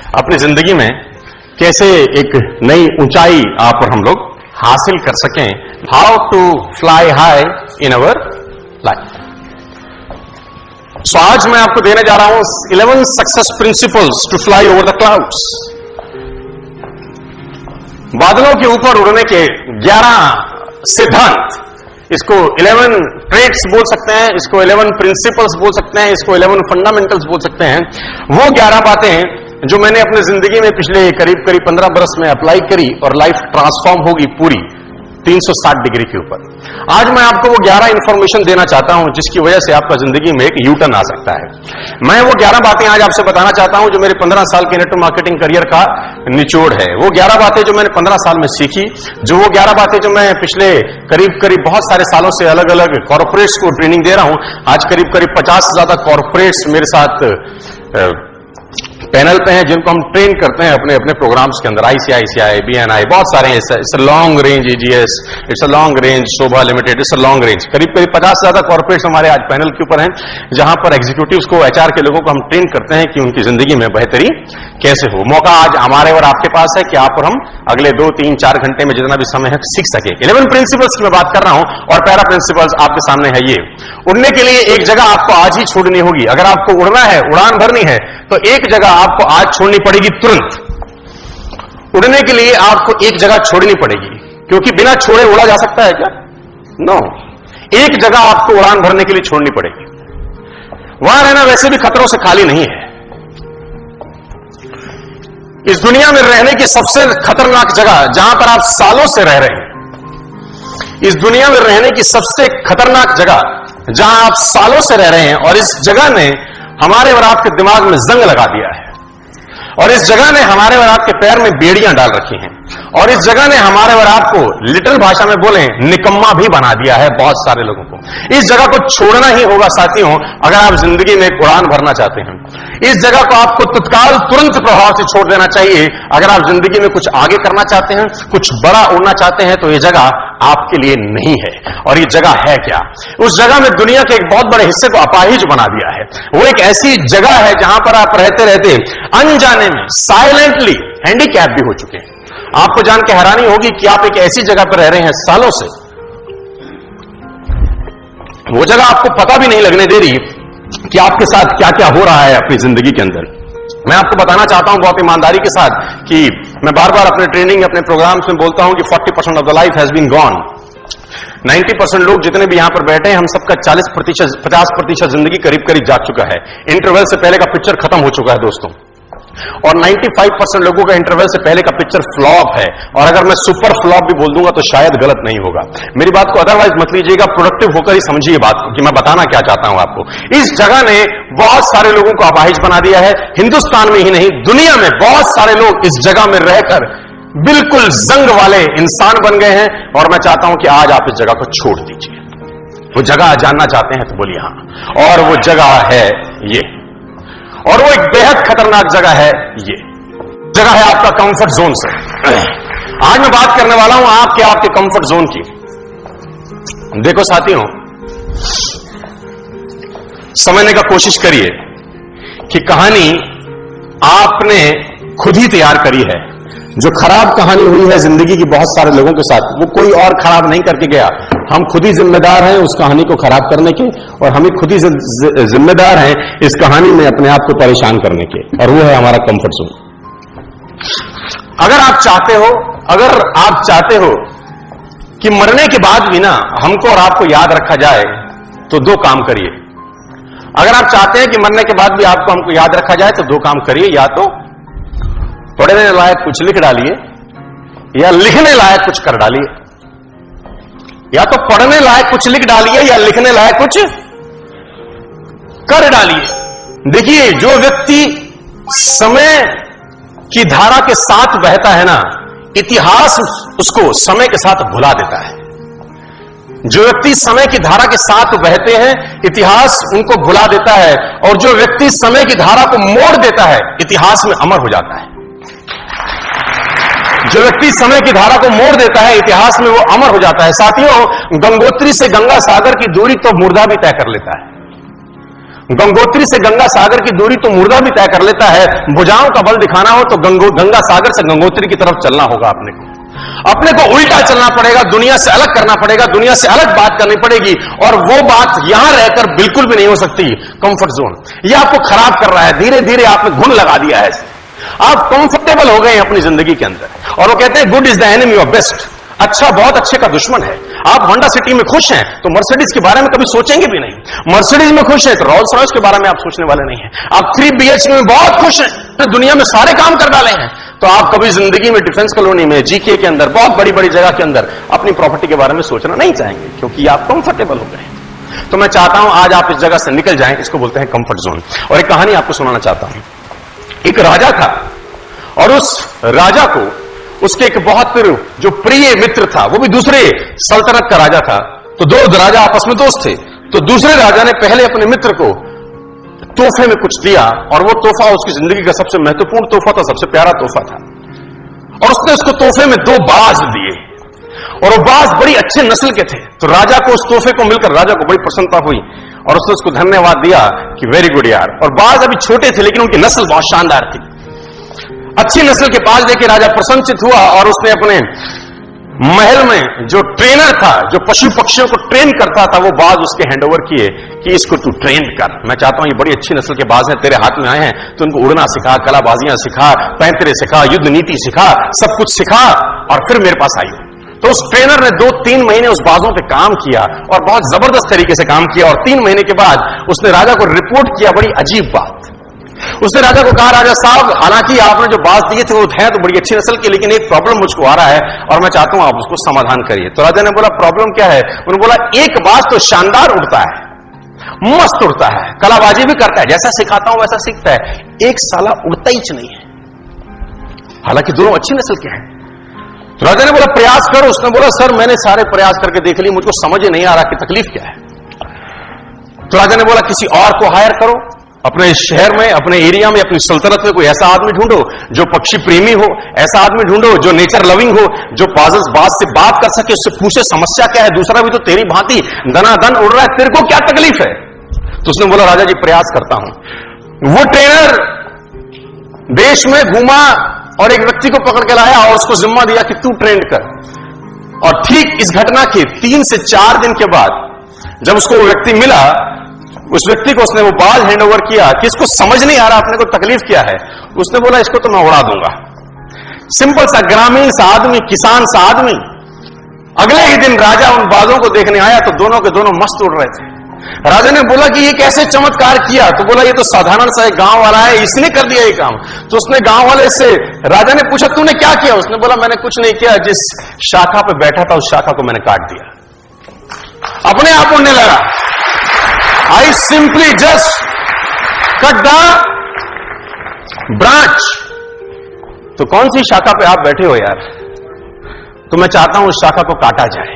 अपनी जिंदगी में कैसे एक नई ऊंचाई आप और हम लोग हासिल कर सकें, how to fly high in our life. So आज मैं आपको देने जा रहा हूं 11 success principles to fly over the clouds. बादलों के ऊपर उड़ने के 11 सिद्धांत, इसको 11 ट्रेट्स बोल सकते हैं, इसको 11 प्रिंसिपल्स बोल सकते हैं, इसको 11 फंडामेंटल्स बोल सकते हैं। वो 11 बातें जो मैंने अपनी जिंदगी में पिछले करीब 15 बरस में अप्लाई करी और लाइफ ट्रांसफॉर्म होगी पूरी 360 डिग्री के ऊपर। आज मैं आपको वो 11 इंफॉर्मेशन देना चाहता हूं जिसकी वजह से आपका जिंदगी में एक यूटर्न आ सकता है। मैं वो 11 बातें आज आपसे बताना चाहता हूं जो मेरे 15 साल के नेटवर्क मार्केटिंग करियर का निचोड़ है। वो 11 बातें जो मैंने 15 साल में सीखी, जो वो 11 बातें जो मैं पिछले करीब बहुत सारे सालों से अलग अलग कॉर्पोरेट्स को ट्रेनिंग दे रहा हूं। आज करीब 50 से ज्यादा कॉर्पोरेट्स मेरे साथ पैनल पे हैं जिनको हम ट्रेन करते हैं अपने अपने प्रोग्राम्स के अंदर। आईसीआईसीआई, बीएनआई, बहुत सारे हैं। It's a long range AGS, it's a long range Shobha limited, it's a long range. करीब 50 से ज्यादा कॉर्पोरेट्स हमारे आज पैनल के ऊपर हैं जहां पर एग्जीक्यूटिव्स को, एचआर के लोगों को हम ट्रेन करते हैं कि उनकी जिंदगी में बेहतरी कैसे हो। मौका आज हमारे और आपके पास है कि आप और हम अगले 2, 3, 4 घंटे में जितना भी समय है सीख सके। 11 प्रिंसिपल्स की मैं बात कर रहा हूं और पहला प्रिंसिपल्स आपके सामने है ये। उड़ने के लिए एक जगह आपको आज ही छोड़नी होगी। अगर आपको उड़ना है, उड़ान भरनी है, तो एक जगह आपको आज छोड़नी पड़ेगी तुरंत। उड़ने के लिए आपको एक जगह छोड़नी पड़ेगी, क्योंकि बिना छोड़े उड़ा जा सकता है क्या? नो। एक जगह आपको उड़ान भरने के लिए छोड़नी पड़ेगी। वहां रहना वैसे भी खतरों से खाली नहीं है। इस दुनिया में रहने की सबसे खतरनाक जगह जहां पर आप सालों से रह रहे हैं, इस दुनिया में रहने की सबसे खतरनाक जगह जहां आप सालों से रह रहे हैं, और इस जगह ने हमारे और आपके दिमाग में जंग लगा दिया है, और इस जगह ने हमारे और आपके पैर में बेड़ियां डाल रखी हैं, और इस जगह ने हमारे और आपको लिटिल भाषा में बोले निकम्मा भी बना दिया है बहुत सारे लोगों को। इस जगह को छोड़ना ही होगा साथियों अगर आप जिंदगी में एक उड़ान भरना चाहते हैं। इस जगह को आपको तत्काल तुरंत प्रभाव से छोड़ देना चाहिए अगर आप जिंदगी में कुछ आगे करना चाहते हैं, कुछ बड़ा उड़ना चाहते हैं। तो ये जगह आपके लिए नहीं है। और ये जगह है क्या? उस जगह में दुनिया के एक बहुत बड़े हिस्से को अपाहिज बना दिया है। वो एक ऐसी जगह है जहां पर आप रहते रहते अनजाने में साइलेंटली हैंडीकैप भी हो चुके हैं। आपको जान के हैरानी होगी कि आप एक ऐसी जगह पर रह रहे हैं सालों से, वो जगह आपको पता भी नहीं लगने दे रही कि आपके साथ क्या क्या हो रहा है अपनी जिंदगी के अंदर। मैं आपको बताना चाहता हूं बहुत ईमानदारी के साथ कि मैं बार बार अपने ट्रेनिंग, अपने प्रोग्राम्स में बोलता हूं कि 40% of the life has been gone. 90% लोग जितने भी यहां पर बैठे हैं, हम सबका 50% जिंदगी करीब जा चुका है। इंटरवल से पहले का पिक्चर खत्म हो चुका है दोस्तों, और 95% लोगों का इंटरवल से पहले का पिक्चर फ्लॉप है। और अगर मैं सुपर फ्लॉप भी बोल दूंगा तो शायद गलत नहीं होगा। मेरी बात को अदरवाइज मत लीजिएगा, प्रोडक्टिव होकर ही समझिए बात को कि मैं बताना क्या चाहता हूं आपको। इस जगह ने बहुत सारे लोगों को अपाहिज बना दिया है। हिंदुस्तान में ही नहीं, दुनिया में बहुत सारे लोग इस जगह में रहकर बिल्कुल जंग वाले इंसान बन गए हैं। और मैं चाहता हूं कि आज आप इस जगह को छोड़ दीजिए। वो जगह जानना चाहते हैं तो बोलिए हाँ। और वो जगह है ये, और वो एक बेहद खतरनाक जगह है। ये जगह है आपका कंफर्ट जोन से। आज मैं बात करने वाला हूं आपके कंफर्ट जोन की। देखो साथियों, समझने का कोशिश करिए कि कहानी आपने खुद ही तैयार करी है। जो खराब कहानी हुई है जिंदगी की बहुत सारे लोगों के साथ, वो कोई और खराब नहीं करके गया। हम खुद ही जिम्मेदार हैं उस कहानी को खराब करने के, और हम ही खुद ही जिम्मेदार हैं इस कहानी में अपने आप को परेशान करने के, और वो है हमारा कंफर्ट जोन। अगर आप चाहते हो कि मरने के बाद भी ना हमको और आपको याद रखा जाए, तो 2 काम करिए। अगर आप चाहते हैं कि मरने के बाद भी आपको हमको याद रखा जाए तो 2 काम करिए। या तो पढ़ने लायक कुछ लिख डालिए, या लिखने लायक कुछ कर डालिए। या तो पढ़ने लायक कुछ लिख डालिए या लिखने लायक कुछ कर डालिए। देखिए, जो व्यक्ति समय की धारा के साथ बहता है ना, इतिहास उसको समय के साथ भुला देता है। जो व्यक्ति समय की धारा के साथ बहते हैं, इतिहास उनको भुला देता है, और जो व्यक्ति समय की धारा को मोड़ देता है, इतिहास में अमर हो जाता है। जो व्यक्ति समय की धारा को मोड़ देता है, इतिहास में वो अमर हो जाता है। साथियों, गंगोत्री से गंगा सागर की दूरी तो मुर्दा भी तय कर लेता है। गंगोत्री से गंगा सागर की दूरी तो मुर्दा भी तय कर लेता है। भुजाओं का बल दिखाना हो तो गंगा सागर से गंगोत्री की तरफ चलना होगा। अपने को उल्टा चलना पड़ेगा, दुनिया से अलग करना पड़ेगा, दुनिया से अलग बात करनी पड़ेगी, और वो बात यहां रहकर बिल्कुल भी नहीं हो सकती। कंफर्ट जोन ये आपको खराब कर रहा है, धीरे धीरे आपने घुन लगा दिया है। आप कंफर्टेबल हो गए हैं अपनी जिंदगी के अंदर, और वो कहते हैं good is the enemy of best. अच्छा बहुत अच्छे का दुश्मन है। आप होंडा सिटी में खुश हैं तो मर्सिडीज के बारे में कभी सोचेंगे भी नहीं। मर्सिडीज में खुश है तो रोल्स रॉयस के बारे में आप सोचने वाले नहीं हैं। आप 3 BHK में बहुत खुश हैं, तो दुनिया में सारे काम कर डाले हैं, तो आप कभी जिंदगी में डिफेंस कॉलोनी में, जीके के अंदर, बहुत बड़ी बड़ी जगह के अंदर अपनी प्रॉपर्टी के बारे में सोचना नहीं चाहेंगे, क्योंकि आप कंफर्टेबल हो गए। तो मैं चाहता हूं आज आप इस जगह से निकल जाएं, इसको बोलते हैं कंफर्ट जोन। और एक कहानी आपको सुनाना चाहता हूं। एक राजा था, और उस राजा को उसके एक बहुत जो प्रिय मित्र था, वो भी दूसरे सल्तनत का राजा था। तो दो राजा आपस में दोस्त थे। तो दूसरे राजा ने पहले अपने मित्र को तोहफे में कुछ दिया, और वो तोहफा उसकी जिंदगी का सबसे महत्वपूर्ण तोहफा था, सबसे प्यारा तोहफा था। और उसने उसको तोहफे में 2 बाज दिए, और वो बाज बड़ी अच्छे नस्ल के थे। तो राजा को उस तोहफे को मिलकर राजा को बड़ी प्रसन्नता हुई, और उसने उसको धन्यवाद दिया कि वेरी गुड यार। और बाज अभी छोटे थे, लेकिन उनकी नस्ल बहुत शानदार थी। अच्छी नस्ल के बाज देकर राजा प्रसन्नचित हुआ, और उसने अपने महल में जो ट्रेनर था, जो पशु पक्षियों को ट्रेन करता था, वो बाज उसके हैंडओवर किए कि इसको तू ट्रेन कर। मैं चाहता हूं ये बड़ी अच्छी नस्ल के बाज हैं, तेरे हाथ में आए हैं, तो उनको उड़ना सिखा, कलाबाजियां सिखा, पैंतरे सिखा, युद्ध नीति सिखा, सब कुछ सिखा, और फिर मेरे पास आई। तो उस ट्रेनर ने 2-3 महीने उस बाजों पे काम किया, और बहुत जबरदस्त तरीके से काम किया। और 3 महीने के बाद उसने राजा को रिपोर्ट किया बड़ी अजीब बात। उसने राजा को कहा, राजा साहब, हालांकि आपने जो बाज दिए थे वो है तो बड़ी अच्छी नस्ल के, लेकिन एक प्रॉब्लम मुझको आ रहा है, और मैं चाहता हूं आप उसको समाधान करिए। तो राजा ने बोला, प्रॉब्लम क्या है? उन्होंने बोला, एक बाज तो शानदार उड़ता है, मस्त उड़ता है, कलाबाजी भी करता है, जैसा सिखाता हूं वैसा सीखता है, एक साला उड़ता ही नहीं है, हालांकि दोनों अच्छी नस्ल के हैं। तो राजा ने बोला, प्रयास करो। उसने बोला, सर मैंने सारे प्रयास करके देख ली, मुझको समझ ही नहीं आ रहा कि तकलीफ क्या है। तो राजा ने बोला, किसी और को हायर करो, अपने शहर में, अपने एरिया में, अपनी सल्तनत में कोई ऐसा आदमी ढूंढो जो पक्षी प्रेमी हो, ऐसा आदमी ढूंढो जो नेचर लविंग हो, जो बाज से बात कर सके, उससे पूछे समस्या क्या है, दूसरा भी तो तेरी भांति दनादन उड़ रहा है, तेरे को क्या तकलीफ है? तो उसने बोला, राजा जी प्रयास करता हूं। वो ट्रेनर देश में घूमा और एक व्यक्ति को पकड़ के लाया और उसको जिम्मा दिया कि तू ट्रेन कर। और ठीक इस घटना के 3 से 4 दिन के बाद जब उसको वो व्यक्ति मिला, उस व्यक्ति को उसने वो बाज हैंडओवर किया कि इसको समझ नहीं आ रहा अपने को तकलीफ क्या है। उसने बोला, इसको तो मैं उड़ा दूंगा। सिंपल सा ग्रामीण सा आदमी, किसान सा आदमी। अगले ही दिन राजा उन बाजों को देखने आया तो दोनों के दोनों मस्त उड़ रहे थे। राजा ने बोला कि ये कैसे चमत्कार किया? तो बोला, ये तो साधारण सा एक गांव वाला है, इसने कर दिया ये काम। तो उसने गांव वाले से, राजा ने पूछा, तूने क्या किया? उसने बोला, मैंने कुछ नहीं किया, जिस शाखा पे बैठा था उस शाखा को मैंने काट दिया, अपने आप उड़ने लगा। I simply just cut the branch। तो कौन सी शाखा पे आप बैठे हो यार? तो मैं चाहता हूं उस शाखा को काटा जाए।